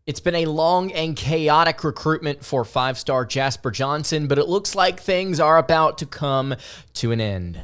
It's been a long and chaotic recruitment for five-star Jasper Johnson, but it looks like things are about to come to an end.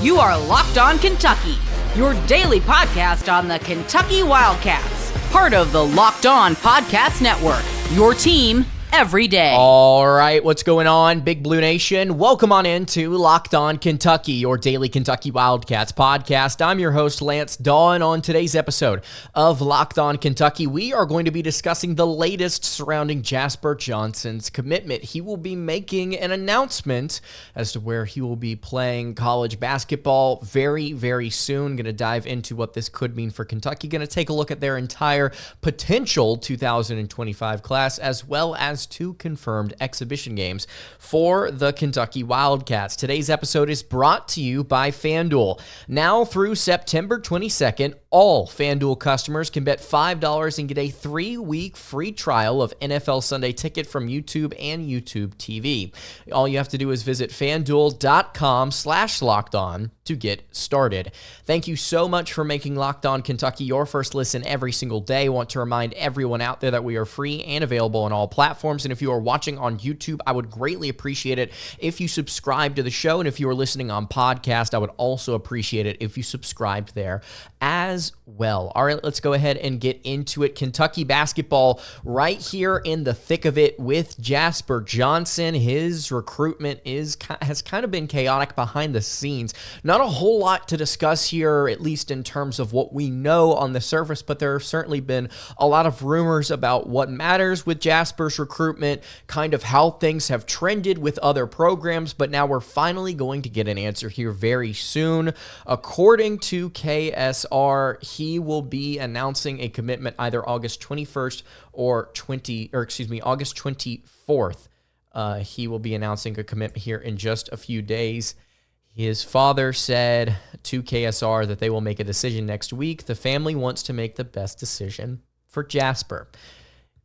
You are Locked On Kentucky, your daily podcast on the Kentucky Wildcats, part of the Locked On Podcast Network, your team every day. All right, what's going on, Big Blue Nation? Welcome on into Locked On Kentucky, your daily Kentucky Wildcats podcast. I'm your host, Lance Dawe, and on today's episode of Locked On Kentucky, we are going to be discussing the latest surrounding Jasper Johnson's commitment. He will be making an announcement as to where he will be playing college basketball very, very soon. Going to dive into what this could mean for Kentucky. Going to take a look at their entire potential 2025 class, as well as two confirmed exhibition games for the Kentucky Wildcats. Today's episode is brought to you by FanDuel. Now through September 22nd, all FanDuel customers can bet $5 and get a 3-week free trial of NFL Sunday Ticket from YouTube and YouTube TV. All you have to do is visit FanDuel.com/lockedon to get started. Thank you so much for making Locked On Kentucky your first listen every single day. I want to remind everyone out there that we are free and available on all platforms. And if you are watching on YouTube, I would greatly appreciate it if you subscribe to the show. And if you are listening on podcast, I would also appreciate it if you subscribed there as well. All right, let's go ahead and get into it. Kentucky basketball right here in the thick of it with Jasper Johnson. His recruitment has kind of been chaotic behind the scenes. Not a whole lot to discuss here, at least in terms of what we know on the surface, but there have certainly been a lot of rumors about what matters with Jasper's recruitment, kind of how things have trended with other programs, but now we're finally going to get an answer here very soon. According to KSR, he will be announcing a commitment either August 21st or August 24th. He will be announcing a commitment here in just a few days. His father said to KSR that they will make a decision next week. The family wants to make the best decision for Jasper.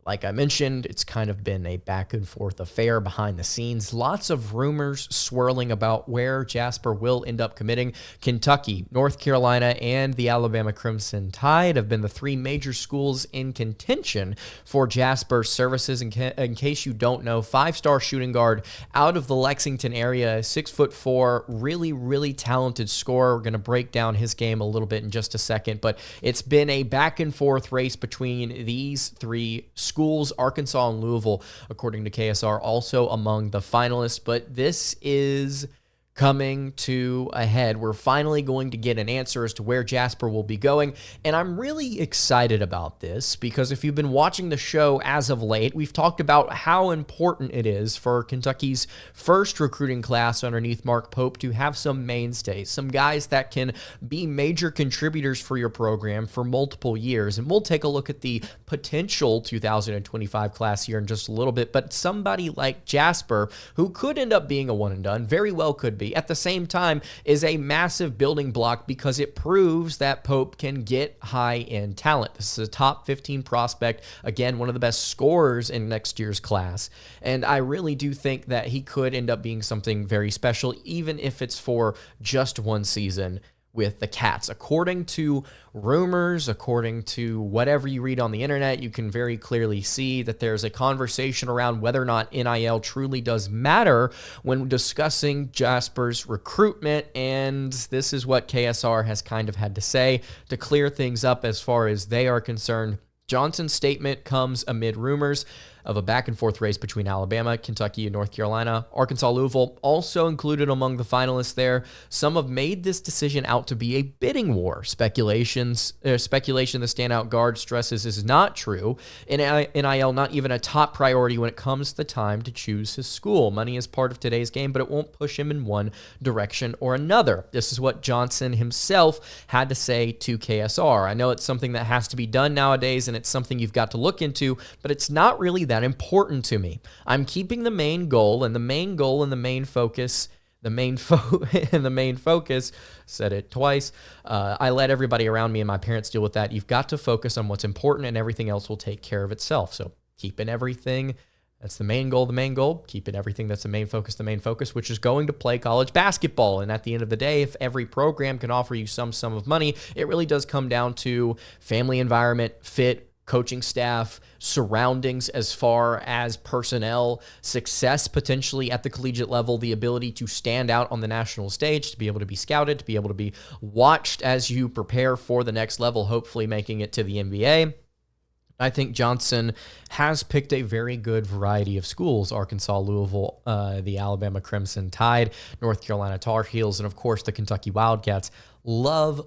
Like I mentioned, it's kind of been a back and forth affair behind the scenes. Lots of rumors swirling about where Jasper will end up committing. Kentucky, North Carolina, and the Alabama Crimson Tide have been the three major schools in contention for Jasper's services. In case you don't know, five-star shooting guard out of the Lexington area, 6'4", really, really talented scorer. We're going to break down his game a little bit in just a second, but it's been a back and forth race between these three schools. Arkansas and Louisville, according to KSR, also among the finalists, but this is coming to a head. We're finally going to get an answer as to where Jasper will be going, and I'm really excited about this because if you've been watching the show as of late, we've talked about how important it is for Kentucky's first recruiting class underneath Mark Pope to have some mainstays, some guys that can be major contributors for your program for multiple years, and we'll take a look at the potential 2025 class here in just a little bit, but somebody like Jasper, who could end up being a one and done, very well could be, at the same time is a massive building block because it proves that Pope can get high-end talent. This is a top 15 prospect, again, one of the best scorers in next year's class, and I really do think that he could end up being something very special, even if it's for just one season with the Cats. According to rumors, according to whatever you read on the internet, you can very clearly see that there's a conversation around whether or not NIL truly does matter when discussing Jasper's recruitment, and this is what KSR has kind of had to say to clear things up as far as they are concerned. Johnson's statement comes amid rumors of a back-and-forth race between Alabama, Kentucky, and North Carolina. Arkansas, Louisville also included among the finalists there. Some have made this decision out to be a bidding war. Speculation the standout guard stresses is not true. NIL not even a top priority when it comes to the time to choose his school. Money is part of today's game, but it won't push him in one direction or another. This is what Johnson himself had to say to KSR. I know it's something that has to be done nowadays, and it's something you've got to look into, but it's not really that important to me. I'm keeping the main goal and the main focus, said it twice. I let everybody around me and my parents deal with that. You've got to focus on what's important and everything else will take care of itself. So keeping everything That's the main goal, keeping everything that's the main focus, which is going to play college basketball. And at the end of the day, if every program can offer you some sum of money, it really does come down to family environment, fit, coaching staff, surroundings as far as personnel, success potentially at the collegiate level, the ability to stand out on the national stage, to be able to be scouted, to be able to be watched as you prepare for the next level, hopefully making it to the NBA. I think Johnson has picked a very good variety of schools: Arkansas, Louisville, the Alabama Crimson Tide, North Carolina Tar Heels, and of course the Kentucky Wildcats. Love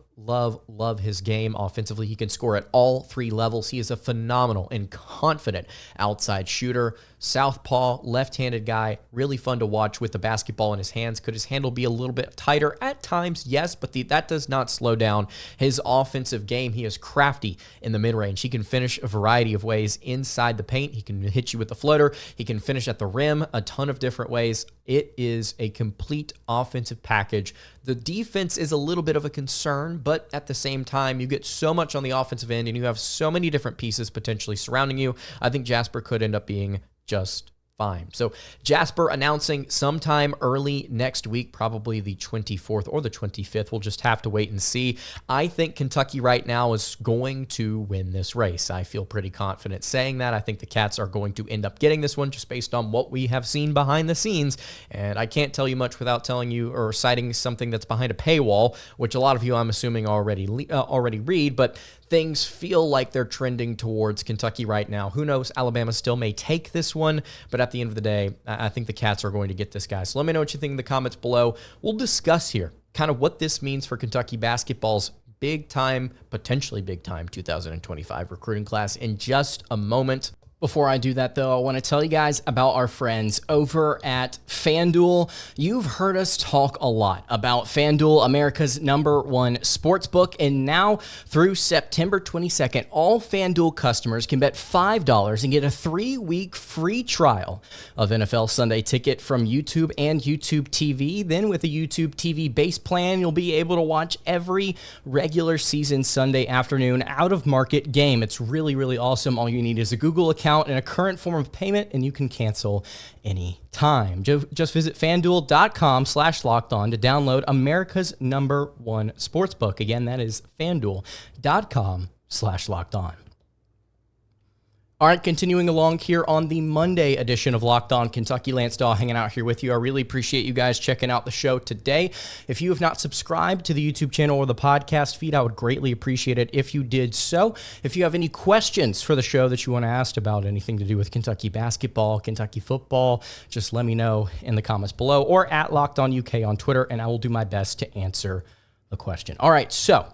his game offensively. He can score at all three levels. He is a phenomenal and confident outside shooter. Southpaw, left-handed guy, really fun to watch with the basketball in his hands. Could his handle be a little bit tighter at times? Yes, but that does not slow down his offensive game. He is crafty in the mid-range. He can finish a variety of ways inside the paint. He can hit you with the floater. He can finish at the rim a ton of different ways. It is a complete offensive package. The defense is a little bit of a concern, but at the same time, you get so much on the offensive end and you have so many different pieces potentially surrounding you. I think Jasper could end up being just fine. So Jasper announcing sometime early next week, probably the 24th or the 25th. We'll just have to wait and see. I think Kentucky right now is going to win this race. I feel pretty confident saying that. I think the Cats are going to end up getting this one just based on what we have seen behind the scenes. And I can't tell you much without telling you or citing something that's behind a paywall, which a lot of you, I'm assuming, already read, but things feel like they're trending towards Kentucky right now. Who knows? Alabama still may take this one, but at the end of the day, I think the Cats are going to get this guy. So let me know what you think in the comments below. We'll discuss here kind of what this means for Kentucky basketball's potentially big time 2025 recruiting class in just a moment. Before I do that, though, I want to tell you guys about our friends over at FanDuel. You've heard us talk a lot about FanDuel, America's #1 sportsbook, and now through September 22nd, all FanDuel customers can bet $5 and get a 3-week free trial of NFL Sunday Ticket from YouTube and YouTube TV. Then with a YouTube TV base plan, you'll be able to watch every regular season Sunday afternoon out-of-market game. It's really, really awesome. All you need is a Google account and a current form of payment, and you can cancel any time. Just visit FanDuel.com/lockedon to download America's #1 sportsbook. Again, that is FanDuel.com/lockedon. All right, continuing along here on the Monday edition of Locked On Kentucky. Lance Dawe hanging out here with you. I really appreciate you guys checking out the show today. If you have not subscribed to the YouTube channel or the podcast feed, I would greatly appreciate it if you did so. If you have any questions for the show that you want to ask about anything to do with Kentucky basketball, Kentucky football, just let me know in the comments below or at Locked On UK on Twitter, and I will do my best to answer the question. All right, so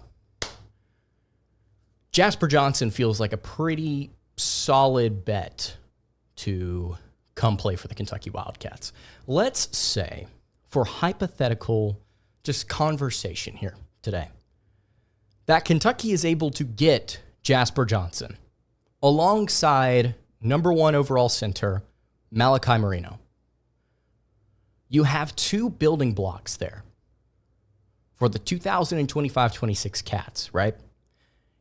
Jasper Johnson feels like a pretty solid bet to come play for the Kentucky Wildcats. Let's say, for hypothetical just conversation here today, that Kentucky is able to get Jasper Johnson alongside #1 overall center Malachi Moreno. You have two building blocks there for the 2025-26 Cats, right?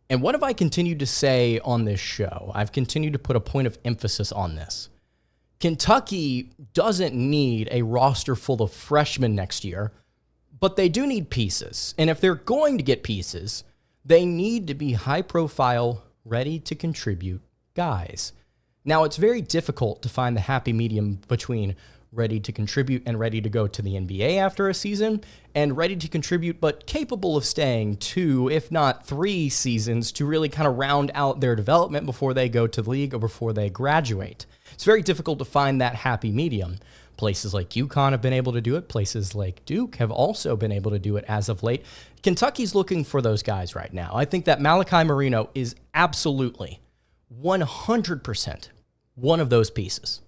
And what have I continued to say on this show? I've continued to put a point of emphasis on this. Kentucky doesn't need a roster full of freshmen next year, but they do need pieces. And if they're going to get pieces, they need to be high profile, ready to contribute guys. Now, it's very difficult to find the happy medium between ready to contribute and ready to go to the NBA after a season, and ready to contribute but capable of staying 2, if not 3 seasons to really kind of round out their development before they go to the league or before they graduate. It's very difficult to find that happy medium. Places like UConn have been able to do it. Places like Duke have also been able to do it as of late. Kentucky's looking for those guys right now. I think that Malachi Moreno is absolutely 100% one of those pieces.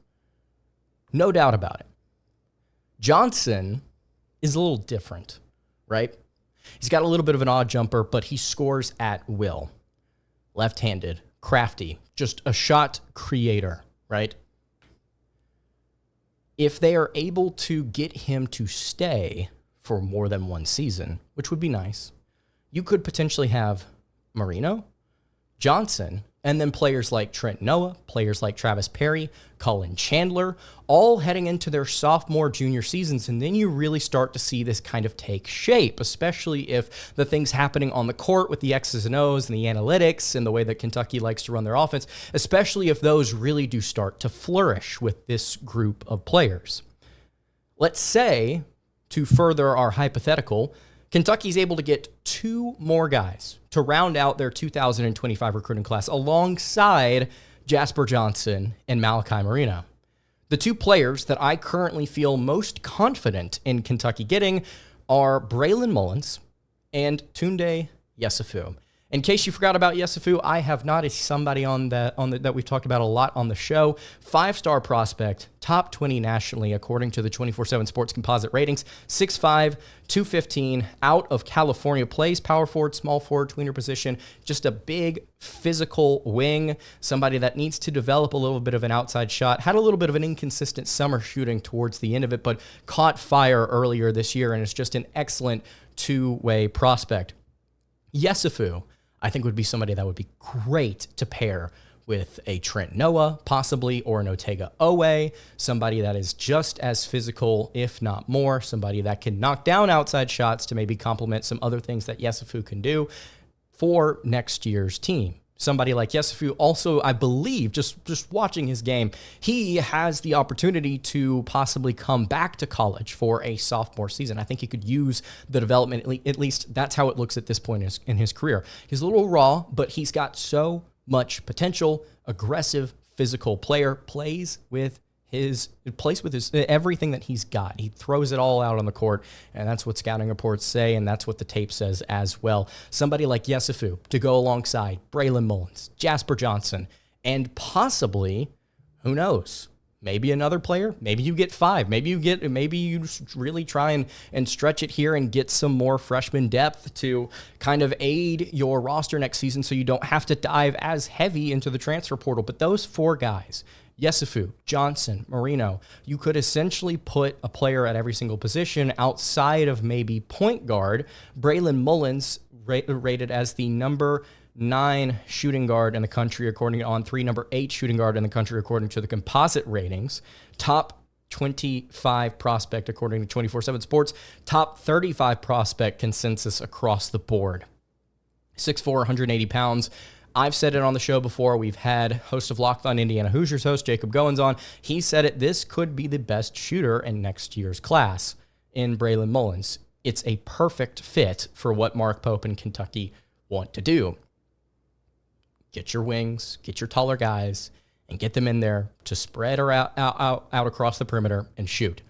No doubt about it. Johnson is a little different, right? He's got a little bit of an odd jumper, but he scores at will. Left-handed, crafty, just a shot creator, right? If they are able to get him to stay for more than one season, which would be nice, you could potentially have Moreno, Johnson, And then players like Trent Noah, players like Travis Perry, Cullen Chandler, all heading into their sophomore, junior seasons. And then you really start to see this kind of take shape, especially if the things happening on the court with the X's and O's and the analytics and the way that Kentucky likes to run their offense, especially if those really do start to flourish with this group of players. Let's say, to further our hypothetical, Kentucky's able to get 2 more guys to round out their 2025 recruiting class alongside Jasper Johnson and Malachi Moreno. The 2 players that I currently feel most confident in Kentucky getting are Braylon Mullins and Tounde Yessoufou. In case you forgot about Yessoufou, I have not. It's somebody that we've talked about a lot on the show. 5-star prospect, top 20 nationally according to the 24/7 Sports Composite ratings. 6'5", 215, out of California, plays power forward, small forward, tweener position. Just a big physical wing, somebody that needs to develop a little bit of an outside shot. Had a little bit of an inconsistent summer shooting towards the end of it, but caught fire earlier this year and is just an excellent 2-way prospect. Yessoufou, I think, would be somebody that would be great to pair with a Trent Noah, possibly, or an Otega Owe, somebody that is just as physical, if not more, somebody that can knock down outside shots to maybe complement some other things that Yessoufou can do for next year's team. Somebody like Yessoufou also, I believe, just watching his game, he has the opportunity to possibly come back to college for a sophomore season. I think he could use the development, at least that's how it looks at this point in his career. He's a little raw, but he's got so much potential, aggressive, physical player, plays with his everything that he's got. He throws it all out on the court, and that's what scouting reports say, and that's what the tape says as well. Somebody like Yessoufou to go alongside Braylon Mullins, Jasper Johnson, and possibly, who knows, maybe another player. Maybe you get 5. Maybe you really try and stretch it here and get some more freshman depth to kind of aid your roster next season so you don't have to dive as heavy into the transfer portal. But those 4 guys, Yessoufou, Johnson, Moreno, you could essentially put a player at every single position outside of maybe point guard. Braylon Mullins, rated as the number 9 shooting guard in the country according to On3, number 8 shooting guard in the country according to the composite ratings, top 25 prospect according to 24/7 Sports, top 35 prospect consensus across the board. 6'4", 180 pounds. I've said it on the show before. We've had host of Locked On Indiana Hoosiers host Jacob Goins on. He said it. This could be the best shooter in next year's class in Braylon Mullins. It's a perfect fit for what Mark Pope and Kentucky want to do. Get your wings, get your taller guys, and get them in there to spread out across the perimeter and shoot.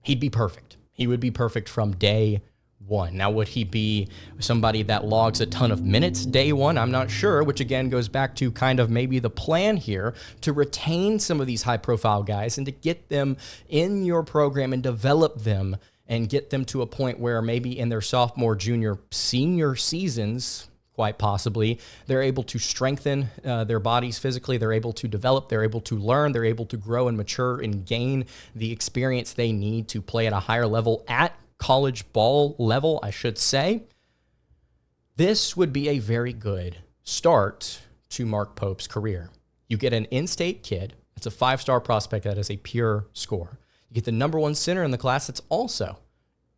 He'd be perfect. He would be perfect from day one. Now, would he be somebody that logs a ton of minutes day one? I'm not sure, which again goes back to kind of maybe the plan here to retain some of these high-profile guys and to get them in your program and develop them and get them to a point where maybe in their sophomore, junior, senior seasons, quite possibly, they're able to strengthen their bodies physically, they're able to develop, they're able to learn, they're able to grow and mature and gain the experience they need to play at a higher level, at college ball level, I should say. This would be a very good start to Mark Pope's career. You get an in-state kid. It's a 5-star prospect that is a pure scorer. You get the number 1 center in the class that's also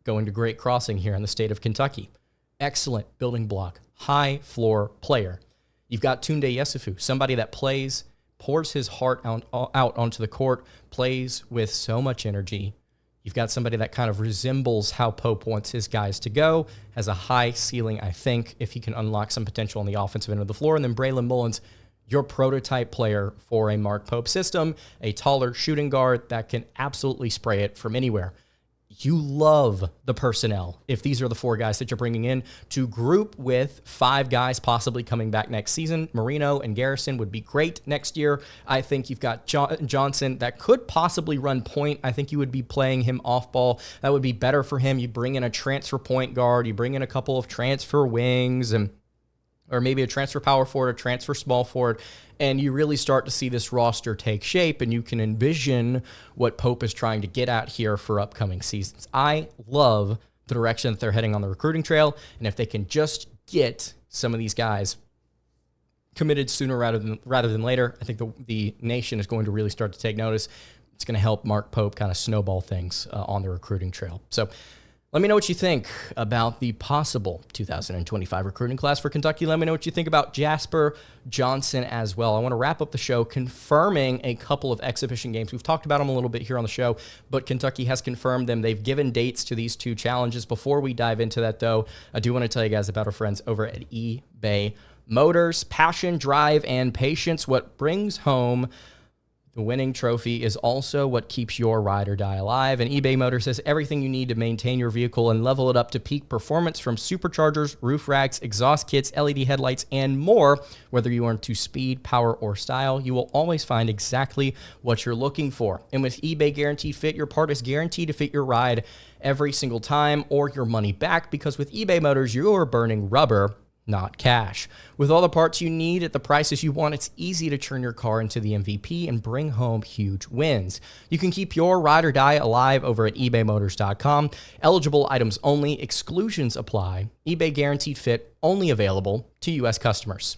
going to Great Crossing here in the state of Kentucky. Excellent building block, high floor player. You've got Tounde Yessoufou, somebody that plays, pours his heart out onto the court, plays with so much energy. You've got somebody that kind of resembles how Pope wants his guys to go, has a high ceiling, I think, if he can unlock some potential on the offensive end of the floor. And then Braylon Mullins, your prototype player for a Mark Pope system, a taller shooting guard that can absolutely spray it from anywhere. You love the personnel, if these are the 4 guys that you're bringing in, to group with 5 guys possibly coming back next season. Moreno and Garrison would be great next year. I think you've got Johnson that could possibly run point. I think you would be playing him off ball. That would be better for him. You bring in a transfer point guard. You bring in a couple of transfer wings, or maybe a transfer power forward, a transfer small forward, and you really start to see this roster take shape, and you can envision what Pope is trying to get at here for upcoming seasons. I love the direction that they're heading on the recruiting trail, and if they can just get some of these guys committed sooner rather than later. I think the nation is going to really start to take notice. It's going to help Mark Pope kind of snowball things on the recruiting trail. So let me know what you think about the possible 2025 recruiting class for Kentucky. Let me know what you think about Jasper Johnson as well. I want to wrap up the show confirming a couple of exhibition games. We've talked about them a little bit here on the show, but Kentucky has confirmed them. They've given dates to these two challenges. Before we dive into that, though, I do want to tell you guys about our friends over at eBay Motors. Passion, drive, and patience. What brings home the winning trophy is also what keeps your ride or die alive. And eBay Motors has everything you need to maintain your vehicle and level it up to peak performance, from superchargers, roof racks, exhaust kits, LED headlights, and more. Whether you are into speed, power, or style, you will always find exactly what you're looking for. And with eBay Guaranteed Fit, your part is guaranteed to fit your ride every single time, or your money back, because with eBay Motors, you're burning rubber, not cash. With all the parts you need at the prices you want, it's easy to turn your car into the MVP and bring home huge wins. You can keep your ride or die alive over at ebaymotors.com. Eligible items only. Exclusions apply. eBay Guaranteed Fit only available to U.S. customers.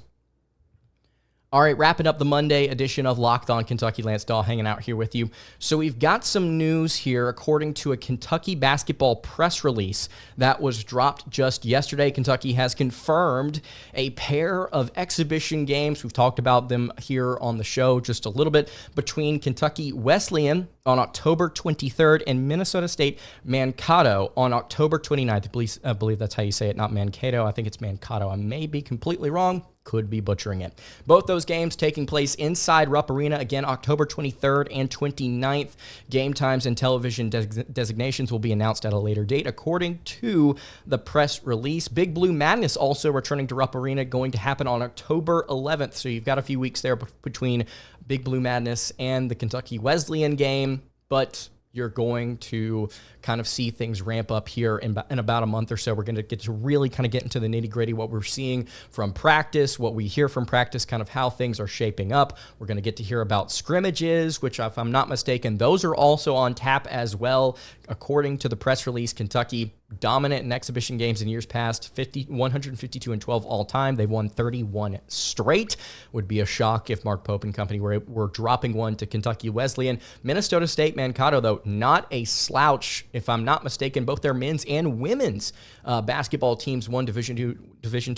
All right, wrapping up the Monday edition of Locked On Kentucky. Lance Dawe hanging out here with you. So we've got some news here according to a Kentucky basketball press release that was dropped just yesterday. Kentucky has confirmed a pair of exhibition games. We've talked about them here on the show just a little bit, between Kentucky Wesleyan on October 23rd and Minnesota State Mankato on October 29th. I believe that's how you say it, not Mankato. I think it's Mankato. I may be completely wrong. Could be butchering it. Both those games taking place inside Rupp Arena, again, October 23rd and 29th. Game times and television designations will be announced at a later date, according to the press release. Big Blue Madness also returning to Rupp Arena, going to happen on October 11th. So you've got a few weeks there between Big Blue Madness and the Kentucky Wesleyan game, but you're going to kind of see things ramp up here in about a month or so. We're going to get to really kind of get into the nitty-gritty, what we're seeing from practice, what we hear from practice, kind of how things are shaping up. We're going to get to hear about scrimmages, which, if I'm not mistaken, those are also on tap as well. According to the press release, Kentucky dominant in exhibition games in years past, 152-12 all time. They've won 31 straight. Would be a shock if Mark Pope and company were dropping one to Kentucky Wesleyan. Minnesota State Mankato, though, not a slouch. If I'm not mistaken, both their men's and women's basketball teams won Division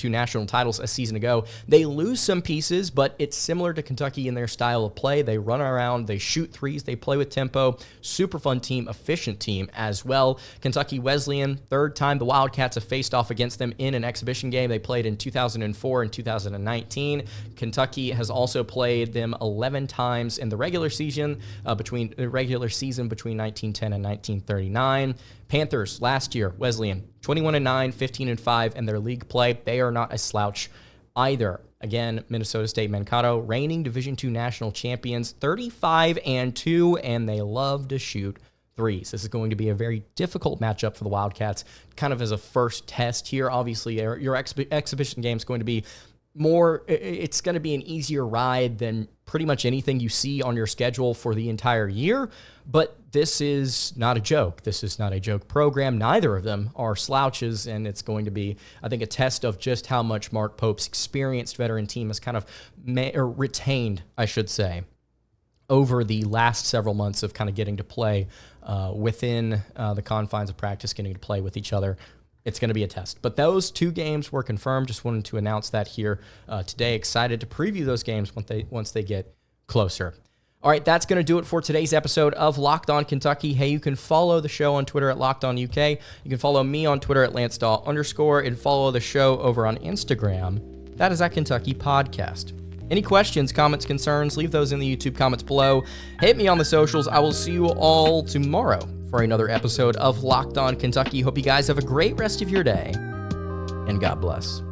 II national titles a season ago. They lose some pieces, but it's similar to Kentucky in their style of play. They run around, they shoot threes, they play with tempo. Super fun team, efficient team as well. Kentucky Wesleyan, third time the Wildcats have faced off against them in an exhibition game. They played in 2004 and 2019. Kentucky has also played them 11 times in the regular season between 1910 and 1939. Panthers last year, Wesleyan, 21-9, 15-5 in their league play. They are not a slouch either. Again, Minnesota State Mankato, reigning Division II national champions, 35-2, and they love to shoot threes. This is going to be a very difficult matchup for the Wildcats, kind of as a first test here. Obviously, your exhibition game is going to be it's going to be an easier ride than pretty much anything you see on your schedule for the entire year, but this is not a joke. This is not a joke program. Neither of them are slouches, and it's going to be, I think, a test of just how much Mark Pope's experienced veteran team has kind of retained, I should say, over the last several months of kind of getting to play within the confines of practice, getting to play with each other. It's going to be a test. But those two games were confirmed. Just wanted to announce that here today. Excited to preview those games once they get closer. All right, that's going to do it for today's episode of Locked On Kentucky. Hey, you can follow the show on Twitter at Locked On UK. You can follow me on Twitter at @LanceDawe_, and follow the show over on Instagram. That is at Kentucky Podcast. Any questions, comments, concerns, leave those in the YouTube comments below. Hit me on the socials. I will see you all tomorrow for another episode of Locked On Kentucky. Hope you guys have a great rest of your day, and God bless.